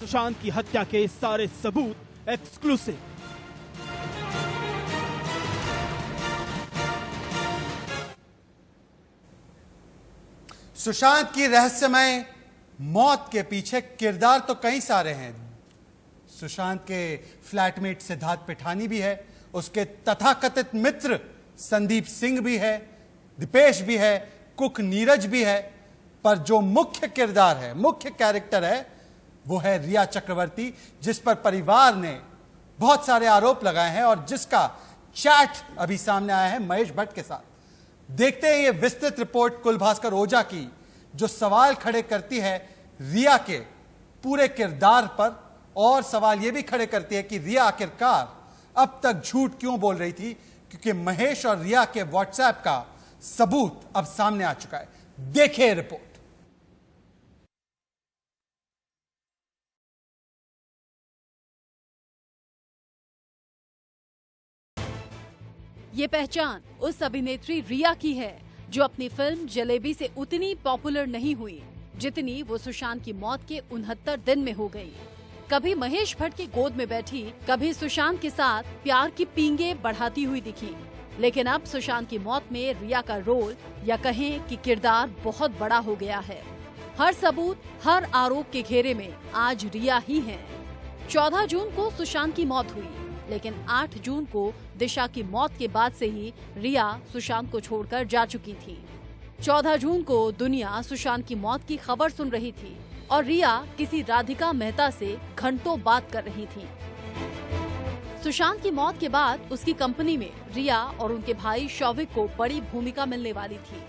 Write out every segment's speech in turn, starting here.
सुशांत की हत्या के सारे सबूत एक्सक्लूसिव। सुशांत की रहस्यमय मौत के पीछे किरदार तो कई सारे हैं। सुशांत के फ्लैटमेट सिद्धार्थ पिठानी भी है, उसके तथाकथित मित्र संदीप सिंह भी है, दीपेश भी है, कुक नीरज भी है, पर जो मुख्य किरदार है, मुख्य कैरेक्टर है, वो है रिया चक्रवर्ती, जिस पर परिवार ने बहुत सारे आरोप लगाए हैं और जिसका चैट अभी सामने आया है महेश भट्ट के साथ। देखते हैं ये विस्तृत रिपोर्ट कुलभास्कर ओझा की, जो सवाल खड़े करती है रिया के पूरे किरदार पर, और सवाल यह भी खड़े करती है कि रिया आखिरकार अब तक झूठ क्यों बोल रही थी, क्योंकि महेश और रिया के व्हाट्सएप का सबूत अब सामने आ चुका है। देखिए रिपोर्ट। ये पहचान उस अभिनेत्री रिया की है जो अपनी फिल्म जलेबी से उतनी पॉपुलर नहीं हुई जितनी वो सुशांत की मौत के 69 दिन में हो गई। कभी महेश भट्ट की गोद में बैठी, कभी सुशांत के साथ प्यार की पींगे बढ़ाती हुई दिखी, लेकिन अब सुशांत की मौत में रिया का रोल या कहें कि किरदार बहुत बड़ा हो गया है। हर सबूत, हर आरोप के घेरे में आज रिया ही है। 14 जून को सुशांत की मौत हुई, लेकिन 8 जून को दिशा की मौत के बाद से ही रिया सुशांत को छोड़कर जा चुकी थी। 14 जून को दुनिया सुशांत की मौत की खबर सुन रही थी और रिया किसी राधिका मेहता से घंटों बात कर रही थी। सुशांत की मौत के बाद उसकी कंपनी में रिया और उनके भाई शौविक को बड़ी भूमिका मिलने वाली थी।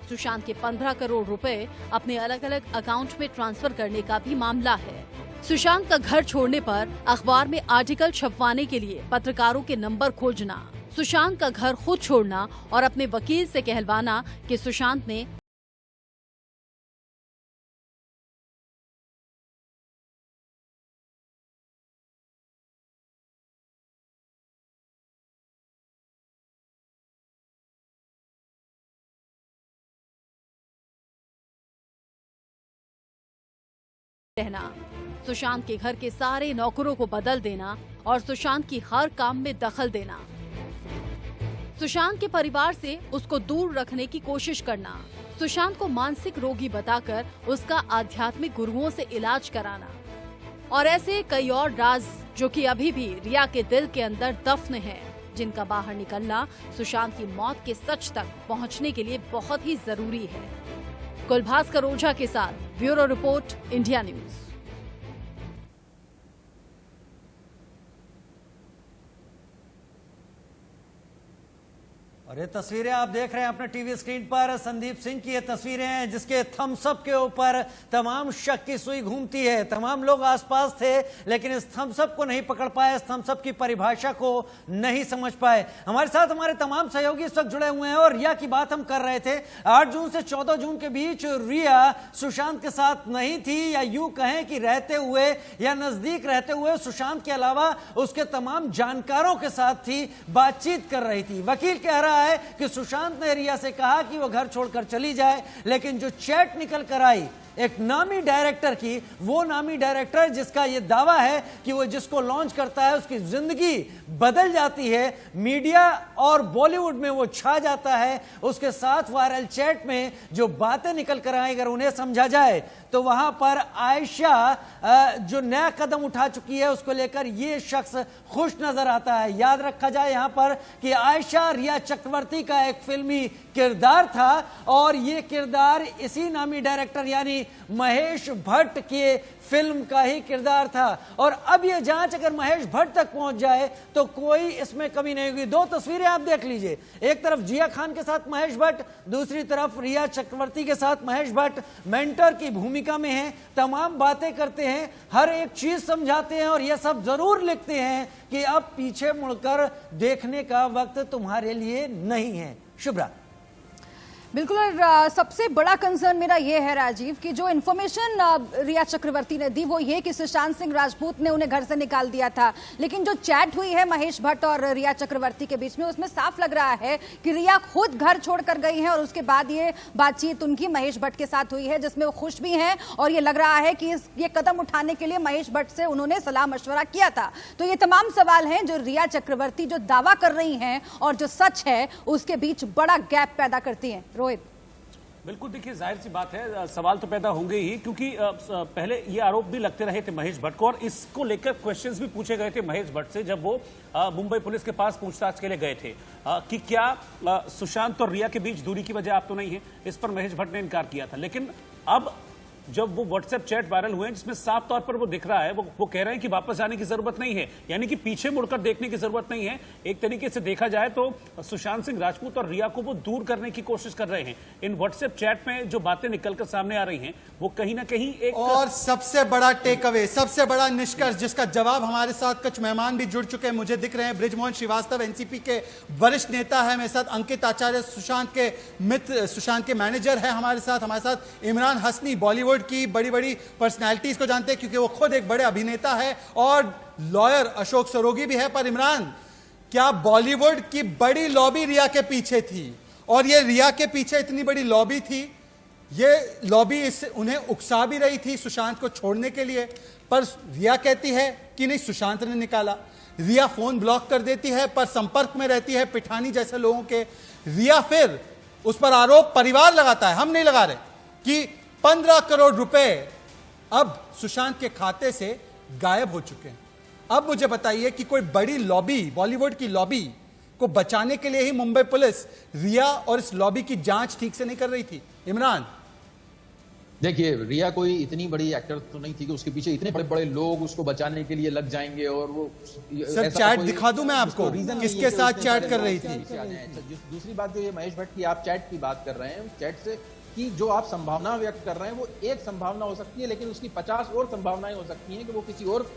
सुशांत के 15 करोड़ रुपए अपने अलग अलग अकाउंट में ट्रांसफर करने का भी मामला है। सुशांत का घर छोड़ने पर अखबार में आर्टिकल छपवाने के लिए पत्रकारों के नंबर खोजना, सुशांत का घर खुद छोड़ना और अपने वकील से कहलवाना कि सुशांत ने रहना, सुशांत के घर के सारे नौकरों को बदल देना और सुशांत की हर काम में दखल देना, सुशांत के परिवार से उसको दूर रखने की कोशिश करना, सुशांत को मानसिक रोगी बताकर उसका आध्यात्मिक गुरुओं से इलाज कराना और ऐसे कई और राज जो कि अभी भी रिया के दिल के अंदर दफन है, जिनका बाहर निकलना सुशांत की मौत के सच तक पहुंचने के लिए बहुत ही जरूरी है। कुलभास्कर ओझा के साथ ब्यूरो रिपोर्ट, इंडिया न्यूज। और ये तस्वीरें आप देख रहे हैं अपने टीवी स्क्रीन पर, संदीप सिंह की ये तस्वीरें हैं जिसके थम्स अप के ऊपर तमाम शक की सुई घूमती है। तमाम लोग आसपास थे लेकिन इस थम्स अप को नहीं पकड़ पाए, इस थम्स अप की परिभाषा को नहीं समझ पाए। हमारे साथ हमारे तमाम सहयोगी इस वक्त जुड़े हुए हैं और रिया की बात हम कर रहे थे। 8 जून से 14 जून के बीच रिया सुशांत के साथ नहीं थी, या यूं कहें कि रहते हुए या नजदीक रहते हुए सुशांत के अलावा उसके तमाम जानकारों के साथ थी, बातचीत कर रही थी। वकील कह रहा है कि सुशांत ने रिया से कहा कि वो घर छोड़कर चली जाए, लेकिन जो चैट निकल कर आई एक नामी डायरेक्टर की, वो नामी डायरेक्टर जिसका ये दावा है कि वो जिसको लॉन्च करता है उसकी जिंदगी बदल जाती है, मीडिया और बॉलीवुड में वो छा जाता है, उसके साथ वायरल चैट में जो बातें निकल कर आई अगर उन्हें समझा जाए तो वहां पर आयशा जो नया कदम उठा चुकी है उसको लेकर ये शख्स खुश नजर आता है। याद रखा जाए यहां पर कि आयशा रिया चक्रवर्ती का एक फिल्मी किरदार था और ये किरदार इसी नामी डायरेक्टर यानी महेश भट्ट के फिल्म का ही किरदार था। और अब ये जांच अगर महेश भट्ट तक पहुंच जाए तो कोई इसमें कमी नहीं होगी। 2 तस्वीरें आप देख लीजिए, एक तरफ जिया खान के साथ महेश भट्ट, दूसरी तरफ रिया चक्रवर्ती के साथ महेश भट्ट मेंटर की भूमिका में हैं, तमाम बातें करते हैं, हर एक चीज समझाते हैं और यह सब जरूर लिखते हैं कि अब पीछे मुड़कर देखने का वक्त तुम्हारे लिए नहीं है। शुभ्रा। बिल्कुल। और सबसे बड़ा कंसर्न मेरा ये है राजीव कि जो इन्फॉर्मेशन रिया चक्रवर्ती ने दी वो ये कि सुशांत सिंह राजपूत ने उन्हें घर से निकाल दिया था, लेकिन जो चैट हुई है महेश भट्ट और रिया चक्रवर्ती के बीच में उसमें साफ लग रहा है कि रिया खुद घर छोड़कर गई है और उसके बाद ये बातचीत उनकी महेश भट्ट के साथ हुई है जिसमें वो खुश भी हैं और ये लग रहा है कि ये कदम उठाने के लिए महेश भट्ट से उन्होंने सलाह मशवरा किया था। तो ये तमाम सवाल हैं जो रिया चक्रवर्ती जो दावा कर रही हैं और जो सच है उसके बीच बड़ा गैप पैदा करती हैं। रोहित, बिल्कुल, देखिए जाहिर सी बात है, सवाल तो पैदा होंगे ही, क्योंकि पहले ये आरोप भी लगते रहे थे महेश भट्ट को और इसको लेकर क्वेश्चंस भी पूछे गए थे महेश भट्ट से जब वो मुंबई पुलिस के पास पूछताछ के लिए गए थे कि क्या सुशांत और रिया के बीच दूरी की वजह आप तो नहीं है। इस पर महेश भट्ट ने इनकार किया था। लेकिन अब जब वो व्हाट्सएप चैट वायरल हुए हैं जिसमें साफ तौर पर वो दिख रहा है, वो कह रहे हैं कि वापस जाने की जरूरत नहीं है, यानी कि पीछे मुड़कर देखने की जरूरत नहीं है। एक तरीके से देखा जाए तो सुशांत सिंह राजपूत और रिया को वो दूर करने की कोशिश कर रहे हैं। इन व्हाट्सएप चैट में जो बातें निकलकर सामने आ रही हैं वो कहीं ना कहीं एक और सबसे बड़ा टेक अवे, सबसे बड़ा निष्कर्ष जिसका जवाब हमारे साथ कुछ मेहमान भी जुड़ चुके हैं, मुझे दिख रहे हैं। बृजमोहन श्रीवास्तव एनसीपी के वरिष्ठ नेता है मेरे साथ, अंकित आचार्य सुशांत के मित्र, सुशांत के मैनेजर है हमारे साथ इमरान हसनी, बॉलीवुड की बड़ी बड़ी पर्सनैलिटीज को जानते हैं क्योंकि वो खुद एक बड़े अभिनेता है, और लॉयर अशोक सरोगी भी है। पर इमरान, क्या बॉलीवुड की बड़ी लॉबी रिया के पीछे थी? और ये रिया के पीछे इतनी बड़ी लॉबी थी, ये लॉबी उन्हें उकसा भी रही थी सुशांत को छोड़ने के लिए, पर रिया कहती है कि नहीं, सुशांत ने निकाला। रिया फोन ब्लॉक कर देती है पर संपर्क में रहती है पिठानी जैसे लोगों के। रिया फिर उस पर आरोप परिवार लगाता है, हम नहीं लगा रहे, कि 15 करोड़ रुपए अब सुशांत के खाते से गायब हो चुके हैं। अब मुझे बताइए कि कोई बड़ी लॉबी, बॉलीवुड की लॉबी को बचाने के लिए ही मुंबई पुलिस रिया और इस लॉबी की जांच ठीक से नहीं कर रही थी। इमरान, देखिए, रिया कोई इतनी बड़ी एक्टर तो नहीं थी कि उसके पीछे इतने बड़े बड़े लोग उसको बचाने के लिए लग जाएंगे। और वो सर चैट दिखा दूं मैं आपको, किसके साथ चैट कर रही थी। दूसरी बात जो ये महेश भट्ट की आप चैट की बात कर रहे हैं, चैट से कि जो आप संभावना व्यक्त कर रहे हैं वो एक संभावना हो सकती है, लेकिन उसकी 50 और संभावनाएं हो सकती हैं कि वो किसी और,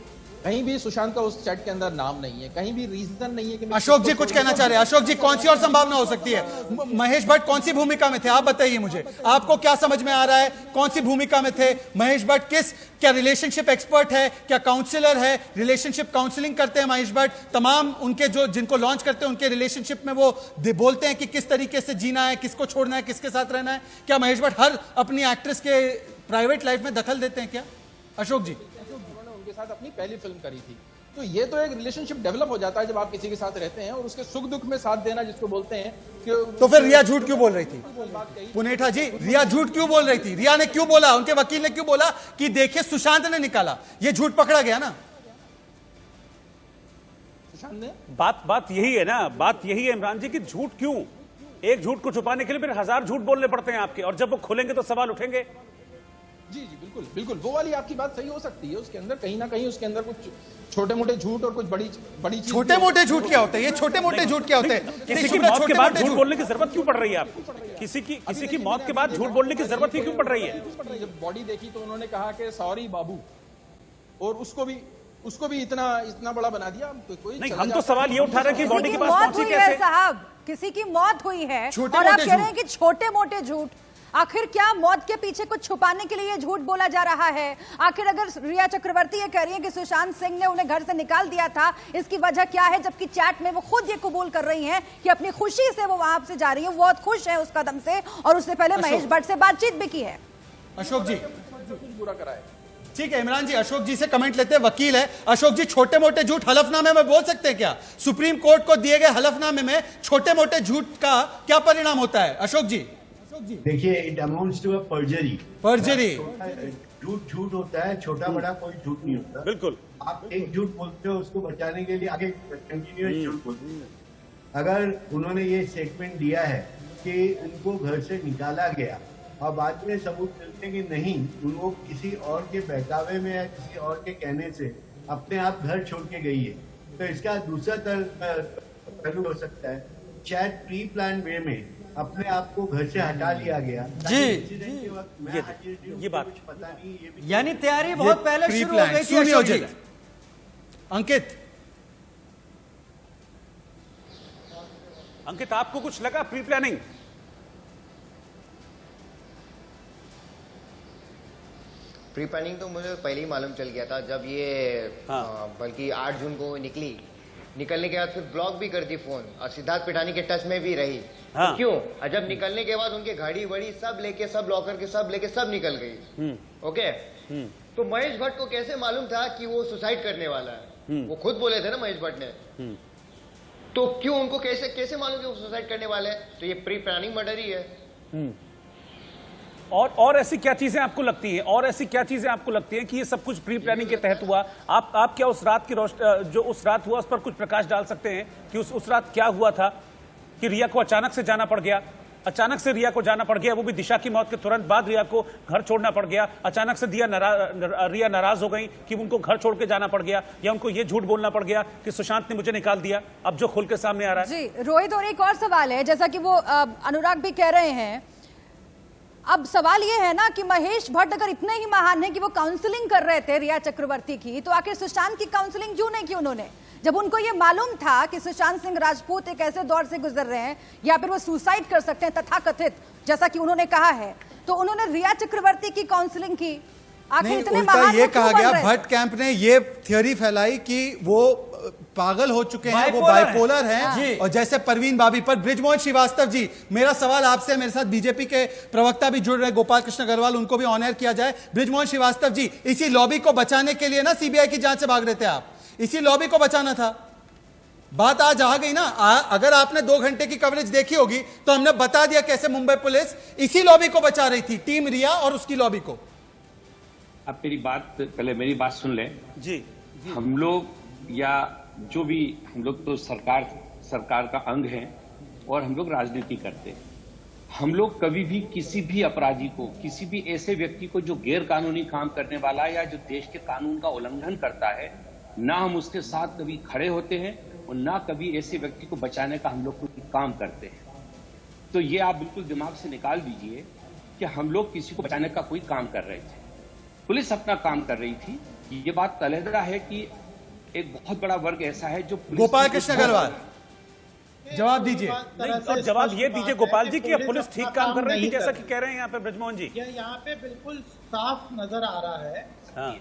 कहीं भी सुशांत का उस चैट के अंदर नाम नहीं है, कहीं भी रीजन नहीं है कि अशोक जी कुछ कहना चाह रहे हैं। अशोक जी, कौन सी और संभावना हो सकती है? महेश भट्ट कौन सी भूमिका में थे, आप बताइए मुझे, आपको क्या समझ में आ रहा है? कौन सी भूमिका में थे महेश भट्ट? क्या रिलेशनशिप एक्सपर्ट है, क्या काउंसलर है, रिलेशनशिप काउंसलिंग करते हैं महेश भट्ट? तमाम उनके जो जिनको लॉन्च करते हैं उनके रिलेशनशिप में वो बोलते हैं कि किस तरीके से जीना है, किसको छोड़ना है, किसके साथ रहना है। क्या महेश भट्ट हर अपनी एक्ट्रेस के प्राइवेट लाइफ में दखल देते हैं क्या? अशोक जी, उनके साथ अपनी पहली फिल्म करी थी, तो ये तो एक रिलेशनशिप डेवलप हो जाता है जब आप किसी के साथ रहते हैं और उसके सुख दुख में साथ देना जिसको बोलते हैं कि। तो फिर रिया झूठ क्यों बोल रही थी? पुनेठा जी, रिया झूठ क्यों बोल रही थी? रिया ने क्यों बोला, उनके वकील ने क्यों बोला कि देखिए सुशांत ने निकाला? ये झूठ पकड़ा गया ना। सुशांत ने बात यही है ना, बात यही है इमरान जी कि झूठ क्यों? एक झूठ को छुपाने के लिए फिर 1000 झूठ बोलने पड़ते हैं आपके, और जब वो खुलेंगे तो सवाल उठेंगे। जी बिल्कुल बिल्कुल, वो वाली आपकी बात सही हो सकती है। उसके अंदर कहीं ना कहीं उसके अंदर कुछ छोटे मोटे झूठ और कुछ बड़ी चीज। छोटे मोटे झूट क्या होते हैं? ये छोटे मोटे झूठ क्या होते हैं? किसी की मौत के बाद झूठ बोलने की जरूरत क्यों पड़ रही है आपको? किसी की मौत के बाद झूठ बोलने की जरूरत क्यों पड़ रही है? जब बॉडी देखी तो उन्होंने कहा कि सॉरी बाबू, और उसको भी इतना बड़ा बना दिया। कोई नहीं, हम तो सवाल ये उठा रहे हैं कि बॉडी के पास मौत पहुंची हुई है कैसे? साहब, किसी की मौत हुई है छोटे और आप मोटे कह रहे हैं कि छोटे मोटे झूठ। आखिर क्या मौत के पीछे कुछ छुपाने के लिए ये झूठ बोला जा रहा है? आखिर अगर रिया चक्रवर्ती ये कह रही है कि सुशांत सिंह ने उन्हें घर से निकाल दिया था, इसकी वजह क्या है? जबकि चैट में वो खुद ये कबूल कर रही हैं कि अपनी खुशी से वो वहां से जा रही है, वो बहुत खुश है उस कदम से, और उससे पहले महेश भट्ट से बातचीत भी की है। अशोक जी, पूरा कराए। ठीक है इमरान जी, अशोक जी से कमेंट लेते हैं, वकील है अशोक जी। छोटे मोटे झूठ हलफनामे में बोल सकते हैं क्या? सुप्रीम कोर्ट को दिए गए हलफनामे में छोटे मोटे झूठ का क्या परिणाम होता है? अशोक जी देखिए, it amounts to a perjury. झूठ होता है, छोटा बड़ा कोई झूठ नहीं होता। बिल्कुल, आप एक झूठ बोलते हो, उसको बचाने के लिए आगे कंटिन्यूअस झूठ बोलते हैं। अगर उन्होंने ये स्टेटमेंट दिया है कि उनको घर से निकाला गया और बाद में सबूत मिलते कि नहीं, उनको किसी और के बहकावे में या किसी और के कहने से अपने आप घर छोड़ के गई है, तो इसका दूसरा पहलू हो सकता है, शायद प्री प्लान वे में अपने आप को घर से हटा लिया गया। जी, ये बात कुछ पता नहीं, ये भी यानी तैयारी बहुत पहले शुरू हो गई थी। सुनियोजित। अंकित, आपको कुछ लगा प्री प्लानिंग? प्री प्लानिंग तो मुझे पहले ही मालूम चल गया था जब ये बल्कि 8 जून को निकलने के बाद फिर ब्लॉक भी कर दी फोन और सिद्धार्थ पिठानी के टच में भी रही। तो क्यों? और जब निकलने के बाद उनके घड़ी वड़ी सब लेके, सब लॉकर के सब लेके सब निकल गई। ओके, तो महेश भट्ट को कैसे मालूम था कि वो सुसाइड करने वाला है? वो खुद बोले थे ना महेश भट्ट ने। तो क्यों उनको कैसे मालूम कि वो सुसाइड करने वाले हैं? तो ये प्री प्लानिंग मर्डर ही है। और ऐसी क्या चीजें आपको लगती हैं, और ऐसी क्या चीजें आपको लगती हैं कि ये सब कुछ प्री प्लानिंग के तहत हुआ? आप क्या उस रात की जो उस रात हुआ उस पर कुछ प्रकाश डाल सकते हैं कि उस रात क्या हुआ था कि रिया को अचानक से जाना पड़ गया? अचानक से रिया को जाना पड़ गया, वो भी दिशा की मौत के तुरंत बाद रिया को घर छोड़ना पड़ गया। अचानक से रिया नाराज हो गई कि उनको घर छोड़ के जाना पड़ गया, या उनको ये झूठ बोलना पड़ गया कि सुशांत ने मुझे निकाल दिया। अब जो खुल के सामने आ रहा है जी रोहित, और एक और सवाल है, जैसा कि वो अनुराग भी कह रहे हैं, अब सवाल ये है ना कि महेश भट्ट अगर इतने ही महान है कि वो काउंसलिंग कर रहे थे रिया चक्रवर्ती की, तो आखिर सुशांत की काउंसलिंग क्यों नहीं की उन्होंने? जब उनको ये मालूम था कि सुशांत सिंह राजपूत एक ऐसे दौर से गुजर रहे हैं या फिर वो सुसाइड कर सकते हैं तथाकथित, जैसा कि उन्होंने कहा है, तो उन्होंने रिया चक्रवर्ती की काउंसलिंग की। आखिर इतने महान ये कहा गया, भट्ट कैंप ने ये थ्योरी फैलाई कि वो पागल हो चुके हैं, वो बाइपोलर हैं, और जैसे परवीन बाबी पर बृजमोहन श्रीवास्तव जी, मेरा सवाल आपसे, मेरे साथ बीजेपी के प्रवक्ता भी जुड़ रहे हैं, गोपाल कृष्ण अग्रवाल, उनको भी ऑनर किया जाए। बृजमोहन श्रीवास्तव जी, इसी लॉबी को बचाने के लिए ना सीबीआई की जांच से भाग रहे थे आप, इसी लॉबी को बचाना था। बात आज आ गई ना। अगर आपने 2 घंटे की कवरेज देखी होगी तो हमने बता दिया कैसे मुंबई पुलिस इसी लॉबी को बचा रही थी, टीम रिया और उसकी लॉबी को। आप पहले मेरी बात सुन लें जी। हम लोग या जो भी हम लोग तो सरकार का अंग है और हम लोग राजनीति करते हैं। हम लोग कभी भी किसी भी अपराधी को, किसी भी ऐसे व्यक्ति को जो गैर कानूनी काम करने वाला है या जो देश के कानून का उल्लंघन करता है, ना हम उसके साथ कभी खड़े होते हैं और ना कभी ऐसे व्यक्ति को बचाने का हम लोग कोई काम करते हैं। तो ये आप बिल्कुल दिमाग से निकाल दीजिए कि हम लोग किसी को बचाने का कोई काम कर रहे थे। पुलिस अपना काम कर रही थी। ये बात तलहदा है कि एक बहुत बड़ा वर्ग ऐसा है जो गोपाल कृष्ण अग्रवाल जवाब दीजिए। और जवाब ये दीजिए गोपाल जी कि पुलिस ठीक काम कर रही थी, जैसा कि कह रहे हैं यहाँ पे ब्रजमोहन जी। यहाँ पे बिल्कुल साफ नजर आ रहा है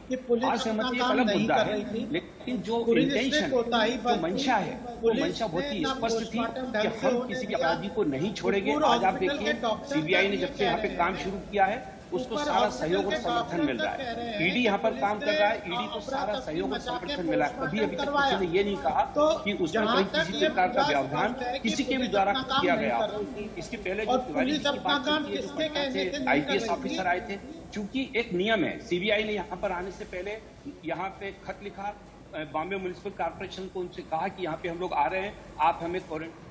कि पुलिस अपना असहमति काम अलग नहीं मुद्दा कर रही है, थी। लेकिन जो इंटेंशन, जो मंशा है, वो मंशा बहुत ही स्पष्ट थी कि हम किसी भी अपराधी को नहीं छोड़ेंगे। आज आप देखिए सीबीआई ने जब से यहाँ पे काम शुरू किया है उसको सारा सहयोग और समर्थन मिल रहा है। ईडी यहाँ पर काम कर रहा है, ईडी को सारा सहयोग और समर्थन मिला है। कभी अभी तक किसी ने ये नहीं कहा कि उसमें कहीं किसी प्रकार का व्यवधान किसी के भी द्वारा किया गया। इसके पहले जो तिवारी जी की बात की है, जो पटना से आईपीएस ऑफिसर आए थे, चूंकि एक नियम है, सीबीआई ने यहाँ पर आने से पहले यहाँ पे खत लिखा बॉम्बे म्युनिसिपल कॉर्पोरेशन को, उनसे कहा कि यहाँ पे हम लोग आ रहे हैं, आप हमें क्वारंटाइन।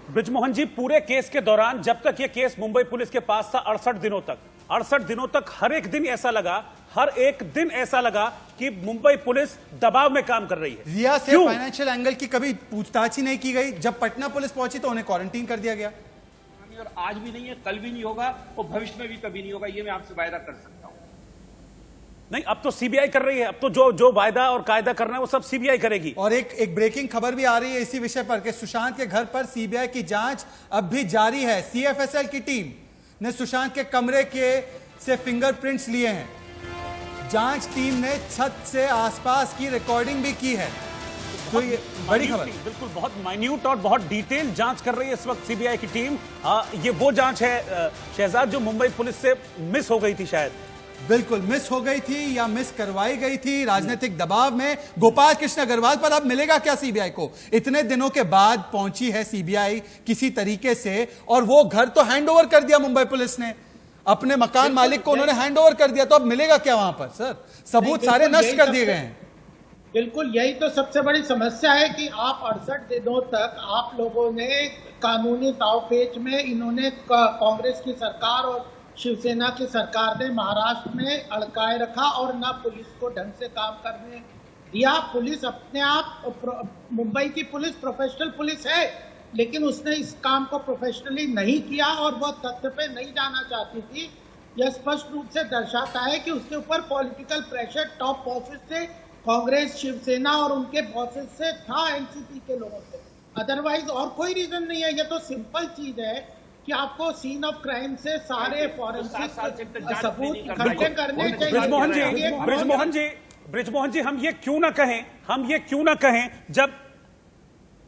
ब्रिजमोहन जी, पूरे केस के दौरान जब तक ये केस मुंबई पुलिस के पास था 68 दिनों तक हर एक दिन ऐसा लगा कि मुंबई पुलिस दबाव में काम कर रही है। रिया से फाइनेंशियल एंगल की कभी पूछताछ ही नहीं की गई। जब पटना पुलिस पहुंची तो उन्हें क्वारंटीन कर दिया गया। और आज भी नहीं है, कल भी नहीं होगा और भविष्य में भी कभी नहीं होगा, ये मैं आपसे वायदा कर सकता हूं। नहीं, अब तो सीबीआई कर रही है। अब तो जो वायदा और कायदा करना है वो सब सीबीआई करेगी। और एक ब्रेकिंग खबर भी आ रही है इसी विषय पर कि सुशांत के घर पर सीबीआई की जांच अब भी जारी है। सीएफएसएल की टीम ने सुशांत के कमरे से फिंगरप्रिंट्स लिए हैं। जांच टीम ने छत से आसपास की रिकॉर्डिंग भी की है। तो ये बड़ी खबर, बिल्कुल बहुत माइन्यूट और बहुत डिटेल जांच कर रही है इस वक्त सीबीआई की टीम। ये वो जांच है शहजाद जो मुंबई पुलिस से मिस हो गई थी, शायद बिल्कुल मिस हो गई थी या मिस करवाई गई थी राजनीतिक दबाव में। गोपाल कृष्ण अग्रवाल पर अब मिलेगा क्या सीबीआई को? इतने दिनों के बाद पहुंची है सीबीआई किसी तरीके से, और वो घर तो हैंडओवर कर दिया मुंबई पुलिस ने, अपने मकान मालिक को उन्होंने हैंडओवर कर दिया। तो अब मिलेगा क्या वहां पर? सर, सबूत सारे नष्ट कर दिए गए हैं। बिल्कुल, यही तो सबसे बड़ी समस्या है कि आप 68 दिनों तक आप लोगों ने कानूनी दांवपेच में, इन्होंने कांग्रेस की सरकार और शिवसेना की सरकार ने महाराष्ट्र में अड़काए रखा और ना पुलिस को ढंग से काम करने दिया। पुलिस अपने आप, मुंबई की पुलिस प्रोफेशनल पुलिस है, लेकिन उसने इस काम को प्रोफेशनली नहीं किया और वह तथ्य पे नहीं जाना चाहती थी। यह स्पष्ट रूप से दर्शाता है कि उसके ऊपर पॉलिटिकल प्रेशर टॉप बॉसेस से, कांग्रेस, शिवसेना और उनके बॉसेस से था, एनसीपी के लोगों से। अदरवाइज और कोई रीजन नहीं है। यह तो सिंपल चीज है कि आपको सीन ऑफ क्राइम से सारे फॉरेंसिक सबूत नहीं इकट्ठे करने चाहिए। ब्रिजमोहन जी, हम ये क्यों ना कहें जब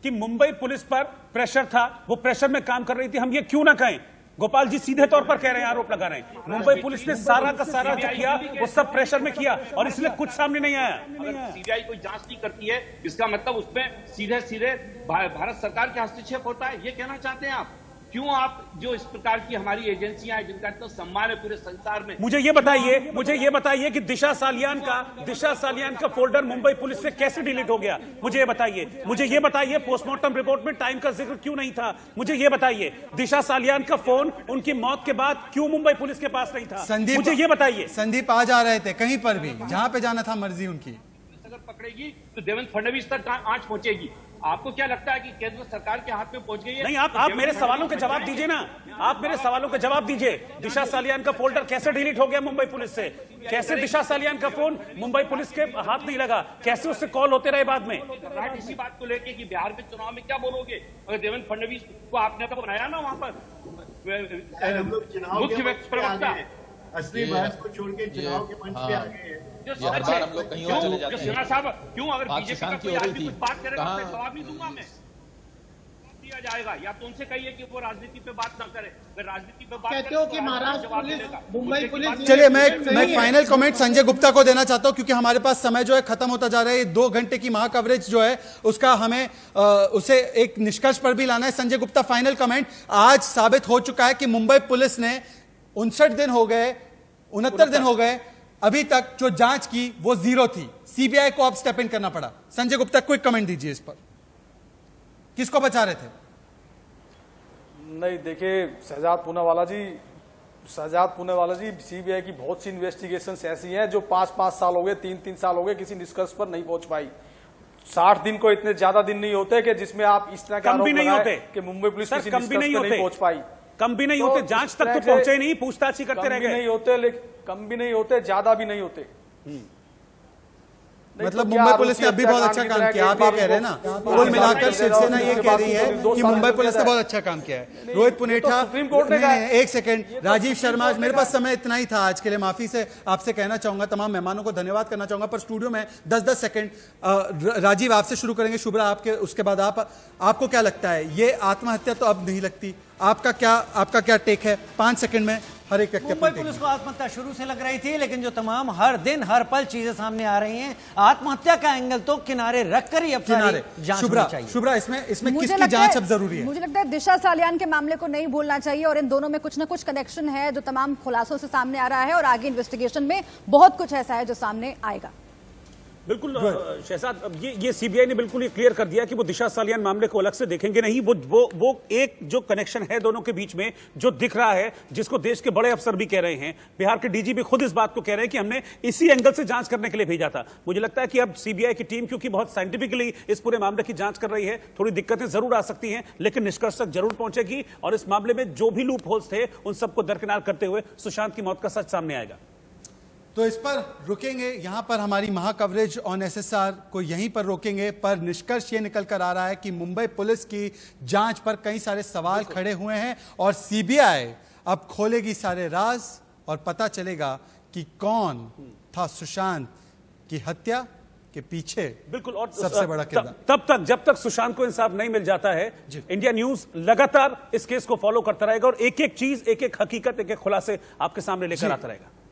कि मुंबई पुलिस पर प्रेशर था, वो प्रेशर में काम कर रही थी, हम ये क्यों ना कहें? गोपाल जी सीधे तौर पर कह रहे हैं, आरोप लगा रहे हैं मुंबई पुलिस ने सारा का सारा जो किया वो सब प्रेशर में किया और इसलिए कुछ सामने नहीं आया। अगर सीबीआई कोई जांच नहीं करती है, इसका मतलब उसमें सीधे सीधे भारत सरकार का हस्तक्षेप होता है, ये कहना चाहते हैं आप? क्यों आप जो इस प्रकार की हमारी एजेंसियां हैं जिनका इतना सम्मान है पूरे संसार में, मुझे ये बताइए कि दिशा सालियान का फोल्डर मुंबई पुलिस से कैसे डिलीट हो गया? मुझे ये बताइए पोस्टमार्टम रिपोर्ट में टाइम का जिक्र क्यों नहीं था? मुझे ये बताइए दिशा सालियान का फोन उनकी मौत के बाद क्यों मुंबई पुलिस के पास नहीं था? मुझे ये बताइए। संदीप आ जा रहे थे कहीं पर भी, जहां पे जाना था मर्जी उनकी। अगर पकड़ेगी तो देवेंद्र फडणवीस तक आंच पहुंचेगी। आपको क्या लगता है कि केंद्र सरकार के हाथ में पहुंच गई है? नहीं, आप मेरे सवालों के जवाब दीजिए ना, आप मेरे सवालों के जवाब दीजिए। दिशा सालियान का फोल्डर कैसे डिलीट हो गया मुंबई पुलिस से? कैसे दिशा सालियान का फोन मुंबई पुलिस के हाथ नहीं लगा? कैसे उससे कॉल होते रहे बाद में? इसी बात को लेके कि बिहार में चुनाव में क्या बोलोगे अगर देवेंद्र फडणवीस को आपने तो बनाया ना वहां पर मुख्य प्रवक्ता? असली बहस को छोड़ के चुनाव के मंच पे आ गए हैं। हर बार हम लोग कहीं और चले जाते हैं। सिन्हा साहब क्यों, अगर बात बीजेपी सुशांत का की कोई हो रही आदमी थी, कुछ बात करेगा कहाँ- तो जवाब नहीं दूंगा मैं, दिया जाएगा। या तो उनसे कहिए कि वो राजनीति पे बात ना करे, अगर राजनीति पे बात कहते हो कि महाराष्ट्र पुलिस, मुंबई पुलिस। चलिए मैं एक फाइनल कमेंट संजय गुप्ता को देना चाहता हूं क्योंकि हमारे पास समय जो है खत्म होता जा रहा है। 2 घंटे की महा कवरेज जो है उसका हमें उसे एक निष्कर्ष पर भी लाना है। Sanjay Gupta, final comment. आज साबित हो चुका है कि मुंबई पुलिस ने 69 दिन हो गए, 69 दिन हो गए, अभी तक जो जांच की वो 0 थी। सीबीआई को अब स्टेप इन करना पड़ा। संजय गुप्ता क्विक कमेंट दीजिए इस पर, किसको बचा रहे थे? नहीं, देखिए शहजाद पूनावाला जी सीबीआई की बहुत सी इन्वेस्टिगेशंस ऐसी हैं जो 5-5 साल हो गए, 3-3 साल हो गए, किसी निष्कर्ष पर नहीं पहुंच पाई। 60 दिन को इतने ज्यादा दिन नहीं होते कि जिसमें आप इस तरह का आरोप लगाएं कि मुंबई पुलिस किसी निष्कर्ष पर नहीं पहुंच पाई। कम भी नहीं होते, जांच तक तो पहुंचे नहीं, पूछताछ ही करते रह गए। नहीं होते, लेकिन कम भी नहीं होते, ज्यादा भी नहीं होते। मतलब मुंबई पुलिस ने अभी बहुत अच्छा काम किया, आप ये कह रहे हैं ना? कुल मिलाकर शिवसेना ये कह रही है कि मुंबई पुलिस ने बहुत अच्छा काम किया है। रोहित पुनेठा, सुप्रीम कोर्ट ने एक सेकंड, राजीव शर्मा, मेरे पास समय इतना ही था आज के लिए, माफी से आपसे कहना चाहूंगा, तमाम मेहमानों को धन्यवाद करना चाहूंगा, पर स्टूडियो में 10-10 सेकंड। राजीव आपसे शुरू करेंगे, शुभ्रा आपके, उसके बाद आपको क्या लगता है ये आत्महत्या तो अब नहीं लगती? आपका क्या टेक है? 5 सेकंड में हर एक व्यक्ति। मुंबई पुलिस को आत्महत्या शुरू से लग रही थी, लेकिन जो तमाम हर दिन हर पल चीजें सामने आ रही हैं, आत्महत्या का एंगल तो किनारे रखकर ही अब सारी जांच होनी चाहिए। शुभ्रा, इसमें किसकी जांच अब जरूरी है? मुझे लगता है दिशा सालियान के मामले को नहीं भूलना चाहिए और इन दोनों में कुछ ना कुछ कनेक्शन है जो तमाम खुलासों से सामने आ रहा है और आगे इन्वेस्टिगेशन में बहुत कुछ ऐसा है जो सामने आएगा। बिल्कुल शहजाद, ये सीबीआई ने बिल्कुल ये क्लियर कर दिया कि वो दिशा सालियान मामले को अलग से देखेंगे नहीं। वो एक जो कनेक्शन है दोनों के बीच में जो दिख रहा है, जिसको देश के बड़े अफसर भी कह रहे हैं, बिहार के डीजीपी खुद इस बात को कह रहे हैं कि हमने इसी एंगल से जांच करने के लिए भेजा था। मुझे लगता है कि अब सीबीआई की टीम क्योंकि बहुत साइंटिफिकली इस पूरे मामले की जांच कर रही है, थोड़ी दिक्कतें जरूर आ सकती हैं, लेकिन निष्कर्ष तक जरूर पहुंचेगी और इस मामले में जो भी लूप होल्स थे उन सबको दरकिनार करते हुए सुशांत की मौत का सच सामने आएगा। तो इस पर रुकेंगे, यहां पर हमारी महा कवरेज ऑन एसएसआर को यहीं पर रोकेंगे, पर निष्कर्ष ये निकल कर आ रहा है कि मुंबई पुलिस की जांच पर कई सारे सवाल खड़े हुए हैं और सीबीआई अब खोलेगी सारे राज और पता चलेगा कि कौन था सुशांत की हत्या के पीछे बिल्कुल। और सबसे बड़ा किरदार। तब तक जब तक सुशांत को इंसाफ नहीं मिल जाता है, इंडिया न्यूज लगातार इस केस को फॉलो करता रहेगा और एक एक चीज, एक एक हकीकत, एक एक खुलासे आपके सामने लेकर आता रहेगा।